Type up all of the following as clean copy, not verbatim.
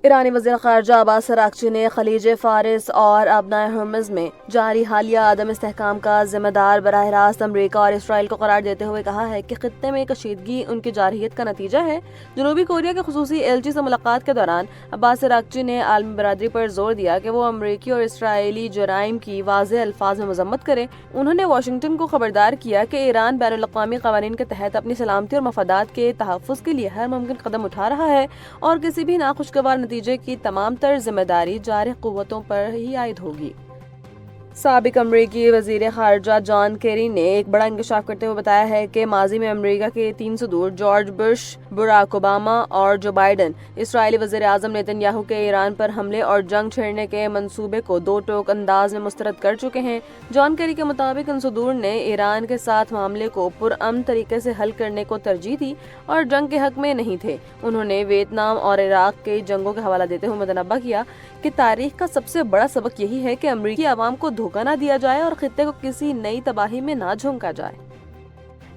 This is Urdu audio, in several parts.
ایرانی وزیر خارجہ عباس اراغچی نے خلیج فارس اور ابنائے ہرمز میں جاری حالیہ عدم استحکام کا ذمہ دار براہ راست امریکہ اور اسرائیل کو قرار دیتے ہوئے کہا ہے کہ خطے میں کشیدگی ان کی جارحیت کا نتیجہ ہے۔ جنوبی کوریا کے خصوصی ایلچی سے ملاقات کے دوران عباس اراغچی نے عالمی برادری پر زور دیا کہ وہ امریکی اور اسرائیلی جرائم کی واضح الفاظ میں مذمت کرے۔ انہوں نے واشنگٹن کو خبردار کیا کہ ایران بین الاقوامی قوانین کے تحت اپنی سلامتی اور مفادات کے تحفظ کے لیے ہر ممکن قدم اٹھا رہا ہے اور کسی بھی ناخوشگوار نتیجے کی تمام تر ذمہ داری جارح قوتوں پر ہی عائد ہوگی۔ سابق امریکی وزیر خارجہ جان کیری نے ایک بڑا انکشاف کرتے ہوئے بتایا ہے کہ ماضی میں امریکہ کے 3 صدور جارج بش، براک اوباما اور جو بائیڈن اسرائیلی وزیر اعظم نیتن یاہو کے ایران پر حملے اور جنگ چھیڑنے کے منصوبے کو دو ٹوک انداز میں مسترد کر چکے ہیں۔ جان کیری کے مطابق ان صدور نے ایران کے ساتھ معاملے کو پرامن طریقے سے حل کرنے کو ترجیح دی اور جنگ کے حق میں نہیں تھے۔ انہوں نے ویتنام اور عراق کے جنگوں کا حوالہ دیتے ہوئے متنبہ کیا کہ تاریخ کا سب سے بڑا سبق یہی ہے کہ امریکی عوام کو دھوکہ نہ دیا جائے اور خطے کو کسی نئی تباہی میں نہ جھونکا جائے۔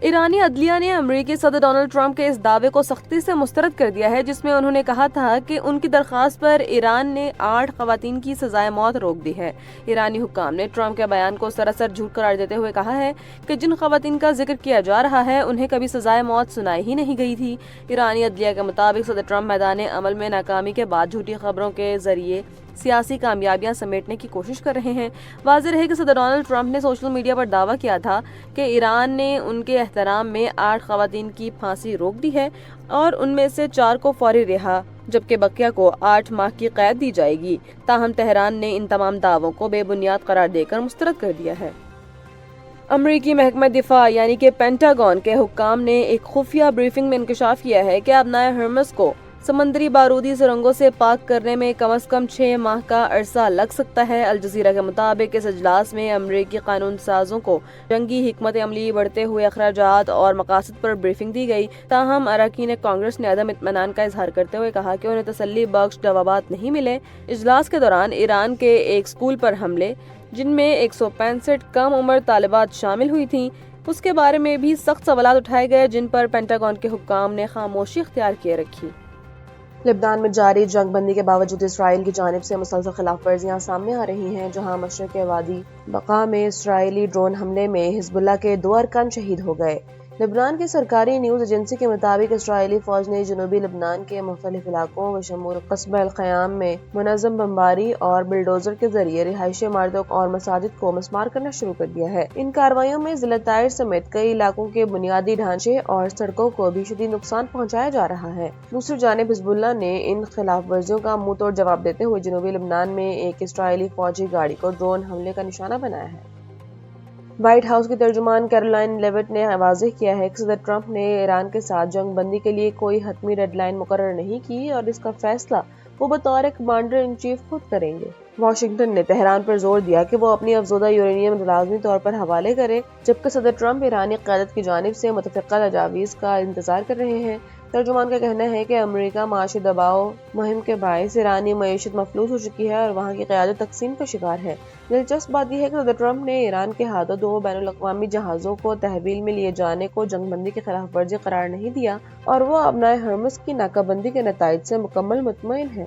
ایرانی عدلیہ نے امریکی صدر ڈونلڈ ٹرمپ کے اس دعوے کو سختی سے مسترد کر دیا ہے جس میں انہوں نے کہا تھا کہ ان کی درخواست پر ایران نے 8 خواتین کی سزائے موت روک دی ہے۔ ایرانی حکام نے ٹرمپ کے بیان کو سراسر جھوٹ قرار دیتے ہوئے کہا ہے کہ جن خواتین کا ذکر کیا جا رہا ہے انہیں کبھی سزائے موت سنائی ہی نہیں گئی تھی۔ ایرانی عدلیہ کے مطابق صدر ٹرمپ میدان عمل میں ناکامی کے بعد جھوٹی خبروں کے ذریعے سیاسی کامیابیاں سمیٹنے کی کوشش کر رہے ہیں۔ واضح رہے کہ صدر ڈونلڈ ٹرمپ نے سوشل میڈیا پر دعویٰ کیا تھا کہ ایران نے ان کے احترام میں 8 خواتین کی پھانسی روک دی ہے اور ان میں سے 4 کو فوری رہا جبکہ بقیہ کو 8 ماہ کی قید دی جائے گی۔ تاہم تہران نے ان تمام دعووں کو بے بنیاد قرار دے کر مسترد کر دیا ہے۔ امریکی محکمہ دفاع یعنی کہ پینٹاگون کے حکام نے ایک خفیہ بریفنگ میں انکشاف کیا ہے کہ ابنائے ہرمز کو سمندری بارودی سرنگوں سے پاک کرنے میں کم از کم 6 ماہ کا عرصہ لگ سکتا ہے۔ الجزیرہ کے مطابق اس اجلاس میں امریکی قانون سازوں کو جنگی حکمت عملی، بڑھتے ہوئے اخراجات اور مقاصد پر بریفنگ دی گئی۔ تاہم اراکین کانگریس نے عدم اطمینان کا اظہار کرتے ہوئے کہا کہ انہیں تسلی بخش جوابات نہیں ملے۔ اجلاس کے دوران ایران کے ایک اسکول پر حملے جن میں 165 کم عمر طالبات شامل ہوئی تھیں اس کے بارے میں بھی سخت سوالات اٹھائے گئے جن پر پینٹاگون کے حکام نے خاموشی اختیار کیے رکھی۔ لبنان میں جاری جنگ بندی کے باوجود اسرائیل کی جانب سے مسلسل خلاف ورزیاں سامنے آ رہی ہیں، جہاں مشرق وادی بقا میں اسرائیلی ڈرون حملے میں حزب اللہ کے 2 ارکان شہید ہو گئے۔ لبنان کی سرکاری نیوز ایجنسی کے مطابق اسرائیلی فوج نے جنوبی لبنان کے مختلف علاقوں بشمول قصبہ الخیام میں منظم بمباری اور بلڈوزر کے ذریعے رہائشی عمارتوں اور مساجد کو مسمار کرنا شروع کر دیا ہے۔ ان کارروائیوں میں ضلع طائر سمیت کئی علاقوں کے بنیادی ڈھانچے اور سڑکوں کو بھی شدید نقصان پہنچایا جا رہا ہے۔ دوسری جانب حزب اللہ نے ان خلاف ورزیوں کا منہ توڑ جواب دیتے ہوئے جنوبی لبنان میں ایک اسرائیلی فوجی گاڑی کو ڈرون حملے کا نشانہ بنایا ہے۔ وائٹ ہاؤس کی ترجمان کیرولائن لیوٹ نے واضح کیا ہے کہ صدر ٹرمپ نے ایران کے ساتھ جنگ بندی کے لیے کوئی حتمی ڈیڈ لائن مقرر نہیں کی اور اس کا فیصلہ وہ بطور کمانڈر ان چیف خود کریں گے۔ واشنگٹن نے تہران پر زور دیا کہ وہ اپنی افزودہ یورینیم لازمی طور پر حوالے کرے جبکہ صدر ٹرمپ ایرانی قیادت کی جانب سے متفقہ تجاویز کا انتظار کر رہے ہیں۔ ترجمان کا کہنا ہے کہ امریکہ معاشی دباؤ مہم کے باعث ایرانی معیشت مفلوج ہو چکی ہے اور وہاں کی قیادت تقسیم کا شکار ہے۔ دلچسپ بات یہ ہے کہ صدر ٹرمپ نے ایران کے ہاتھوں 2 بین الاقوامی جہازوں کو تحویل میں لیے جانے کو جنگ بندی کی خلاف ورزی قرار نہیں دیا اور وہ ابنائے ہرمز کی ناکہ بندی کے نتائج سے مکمل مطمئن ہے۔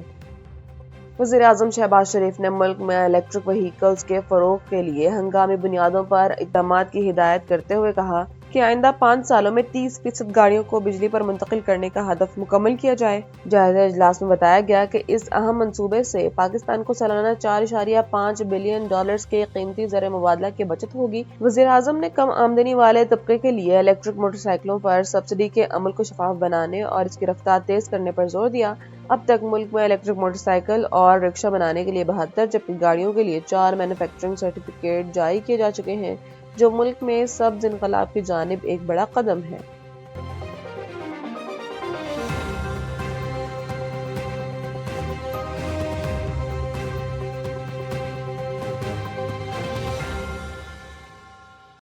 وزیر اعظم شہباز شریف نے ملک میں الیکٹرک وہیکلز کے فروغ کے لیے ہنگامی بنیادوں پر اقدامات کی ہدایت کرتے ہوئے کہا کہ آئندہ 5 سالوں میں 30% گاڑیوں کو بجلی پر منتقل کرنے کا ہدف مکمل کیا جائے۔ جائزہ اجلاس میں بتایا گیا کہ اس اہم منصوبے سے پاکستان کو سالانہ $4.5 بلین کے قیمتی زر مبادلہ کی بچت ہوگی۔ وزیر اعظم نے کم آمدنی والے طبقے کے لیے الیکٹرک موٹر سائیکلوں پر سبسڈی کے عمل کو شفاف بنانے اور اس کی رفتار تیز کرنے پر زور دیا۔ اب تک ملک میں الیکٹرک موٹر سائیکل اور رکشہ بنانے کے لیے 72 جبکہ گاڑیوں کے لیے 4 مینوفیکچرنگ سرٹیفکیٹ جاری کیے جا چکے ہیں، جو ملک میں سبز انقلاب کی جانب ایک بڑا قدم ہے۔